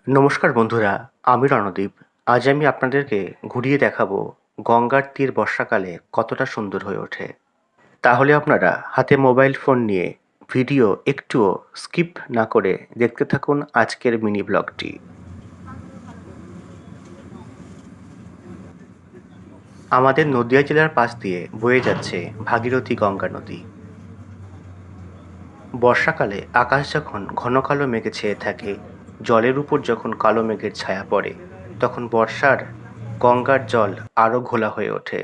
নমস্কার বন্ধুরা, আমি রণদীপ। আজ আমি আপনাদেরকে ঘুরিয়ে দেখাবো গঙ্গার তীর বর্ষাকালে কতটা সুন্দর হয়ে ওঠে। তাহলে আপনারা হাতে মোবাইল ফোন নিয়ে ভিডিও একটুও স্কিপ না করে দেখতে থাকুন আজকের মিনি ব্লগটি। আমাদের নদিয়া জেলার পাশ দিয়ে বয়ে যাচ্ছে ভাগীরথী গঙ্গা নদী। বর্ষাকালে আকাশ যখন ঘন কালো মেঘে ছেয়ে থাকে, জলের উপর যখন কালো মেঘের ছায়া পড়ে, তখন বর্ষার গঙ্গার জল আরও ঘোলা হয়ে ওঠে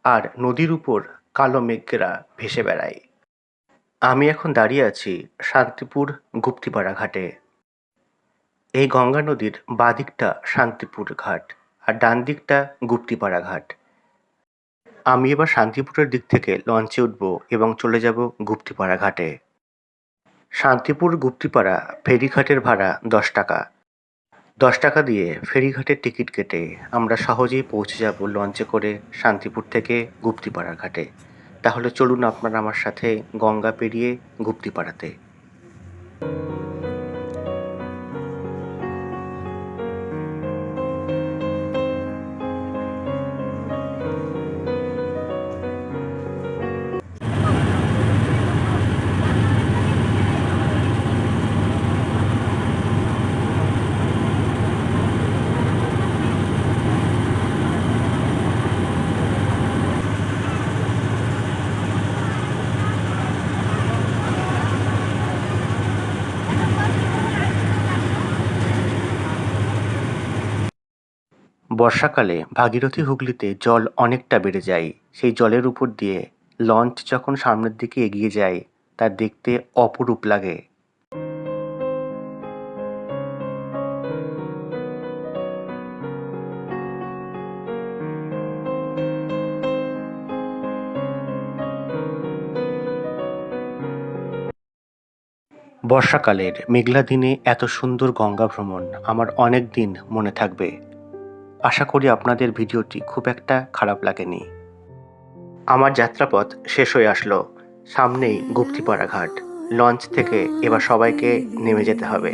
আর নদীর উপর কালো মেঘেরা ভেসে বেড়ায়। আমি এখন দাঁড়িয়ে আছি শান্তিপুর গুপ্তিপাড়া ঘাটে। এই গঙ্গা নদীর বাঁ দিকটা শান্তিপুর ঘাট আর ডান দিকটা গুপ্তিপাড়া ঘাট। আমি এবার শান্তিপুরের দিক থেকে লঞ্চে উঠব এবং চলে যাব গুপ্তিপাড়া ঘাটে। শান্তিপুর গুপ্তিপাড়া ফেরিঘাটের ভাড়া 10 টাকা। 10 টাকা দিয়ে ফেরিঘাটের টিকিট কেটে আমরা সহজেই পৌঁছে যাব লঞ্চে করে শান্তিপুর থেকে গুপ্তিপাড়া ঘাটে। তাহলে চলুন আপনারা আমার সাথে গঙ্গা পেরিয়ে গুপ্তিপাড়াতে। বর্ষাকালে ভাগীরথী হুগলিতে জল অনেকটা বেড়ে যায়। সেই জলের উপর দিয়ে লঞ্চ যখন সামনের দিকে এগিয়ে যায়, তা দেখতে অপরূপ লাগে। বর্ষাকালের মেঘলা দিনে এত সুন্দর গঙ্গা ভ্রমণ আমার অনেক দিন মনে থাকবে। আশা করি আপনাদের ভিডিওটি খুব একটা খারাপ লাগেনি। আমার যাত্রাপথ শেষ হয়ে আসলো। সামনেই গুপ্তিপাড়া ঘাট। লঞ্চ থেকে এবার সবাইকে নেমে যেতে হবে।